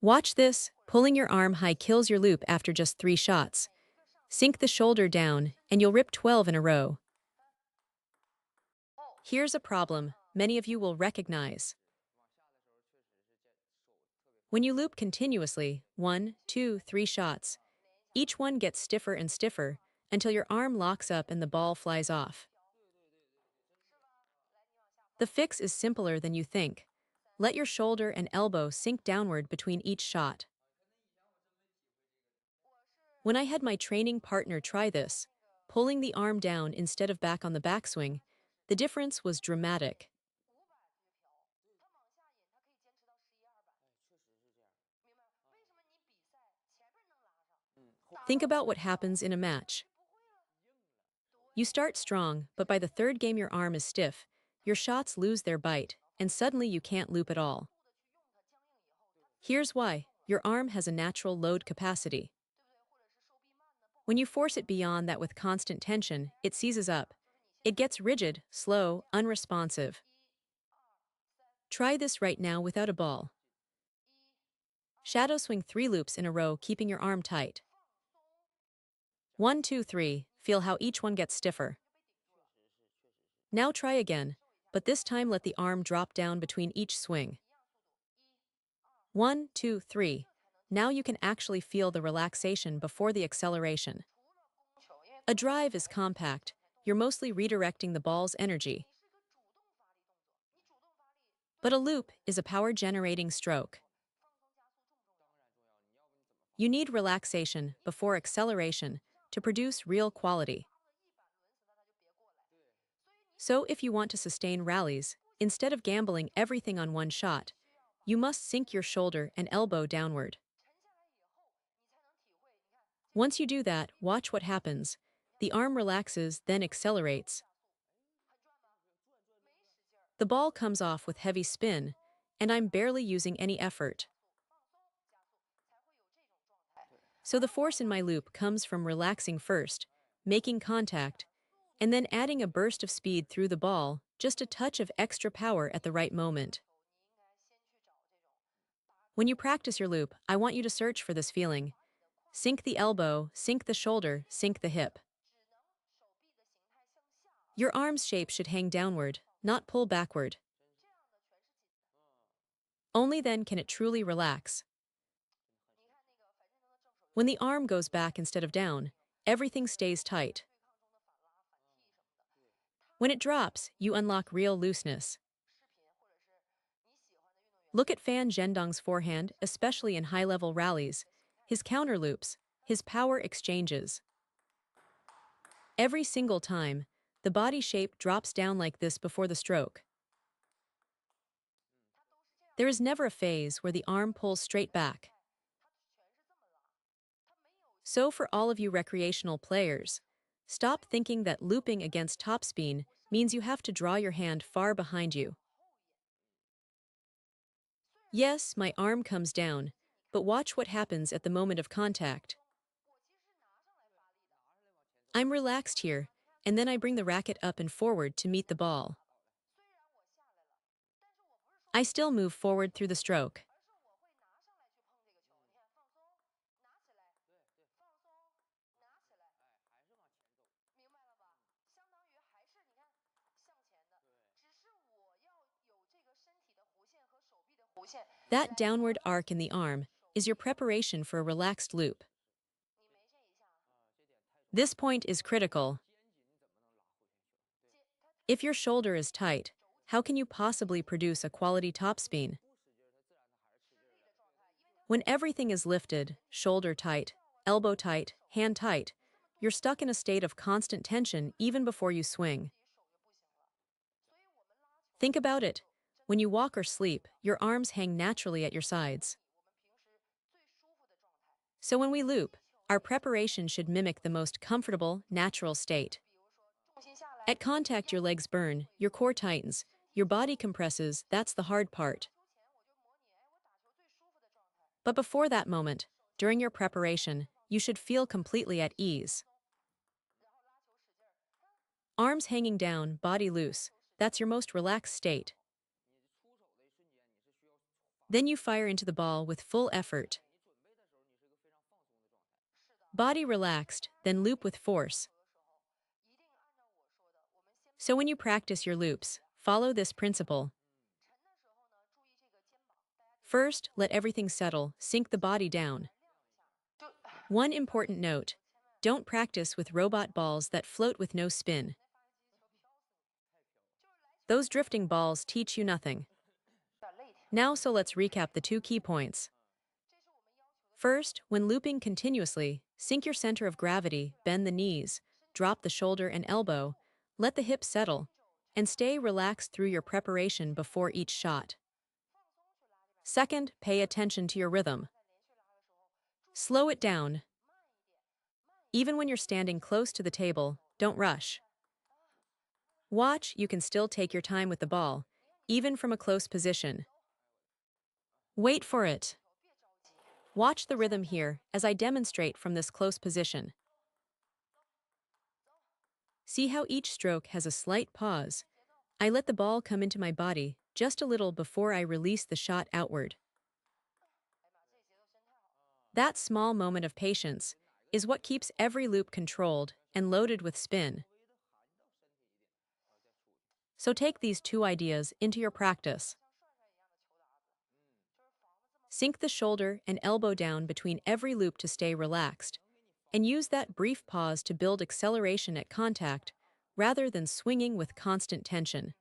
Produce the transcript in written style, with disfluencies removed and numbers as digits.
Watch this. Pulling your arm high kills your loop after just 3 shots. Sink the shoulder down, and you'll rip 12 in a row. Here's a problem many of you will recognize. When you loop continuously, 1, 2, 3 shots, each one gets stiffer and stiffer until your arm locks up and the ball flies off. The fix is simpler than you think. Let your shoulder and elbow sink downward between each shot. When I had my training partner try this, pulling the arm down instead of back on the backswing, the difference was dramatic. Think about what happens in a match. You start strong, but by the third game your arm is stiff, your shots lose their bite, and suddenly you can't loop at all. Here's why. Your arm has a natural load capacity. When you force it beyond that with constant tension, it seizes up. It gets rigid, slow, unresponsive. Try this right now without a ball. Shadow swing 3 loops in a row, keeping your arm tight. 1, 2, 3. Feel how each one gets stiffer. Now try again, but this time let the arm drop down between each swing. 1, 2, 3. Now you can actually feel the relaxation before the acceleration. A drive is compact. You're mostly redirecting the ball's energy. But a loop is a power-generating stroke. You need relaxation before acceleration to produce real quality. So if you want to sustain rallies, instead of gambling everything on one shot, you must sink your shoulder and elbow downward. Once you do that, watch what happens. The arm relaxes, then accelerates. The ball comes off with heavy spin, and I'm barely using any effort. So the force in my loop comes from relaxing first, making contact, and then adding a burst of speed through the ball, just a touch of extra power at the right moment. When you practice your loop, I want you to search for this feeling. Sink the elbow, sink the shoulder, sink the hip. Your arm's shape should hang downward, not pull backward. Only then can it truly relax. When the arm goes back instead of down, everything stays tight. When it drops, you unlock real looseness. Look at Fan Zhendong's forehand, especially in high-level rallies, his counter loops, his power exchanges. Every single time, the body shape drops down like this before the stroke. There is never a phase where the arm pulls straight back. So for all of you recreational players, stop thinking that looping against topspin means you have to draw your hand far behind you. Yes, my arm comes down, but watch what happens at the moment of contact. I'm relaxed here, and then I bring the racket up and forward to meet the ball. I still move forward through the stroke. That downward arc in the arm is your preparation for a relaxed loop. This point is critical. If your shoulder is tight, how can you possibly produce a quality topspin? When everything is lifted, shoulder tight, elbow tight, hand tight, you're stuck in a state of constant tension even before you swing. Think about it. When you walk or sleep, your arms hang naturally at your sides. So when we loop, our preparation should mimic the most comfortable, natural state. At contact, your legs burn, your core tightens, your body compresses. That's the hard part. But before that moment, during your preparation, you should feel completely at ease. Arms hanging down, body loose. That's your most relaxed state. Then you fire into the ball with full effort. Body relaxed, then loop with force. So when you practice your loops, follow this principle. First, let everything settle, sink the body down. One important note: don't practice with robot balls that float with no spin. Those drifting balls teach you nothing. Now, so let's recap the two key points. First, when looping continuously, sink your center of gravity, bend the knees, drop the shoulder and elbow, let the hips settle, and stay relaxed through your preparation before each shot. Second, pay attention to your rhythm. Slow it down. Even when you're standing close to the table, don't rush. Watch, you can still take your time with the ball, even from a close position. Wait for it. Watch the rhythm here as I demonstrate from this close position. See how each stroke has a slight pause. I let the ball come into my body just a little before I release the shot outward. That small moment of patience is what keeps every loop controlled and loaded with spin. So take these two ideas into your practice. Sink the shoulder and elbow down between every loop to stay relaxed, and use that brief pause to build acceleration at contact rather than swinging with constant tension.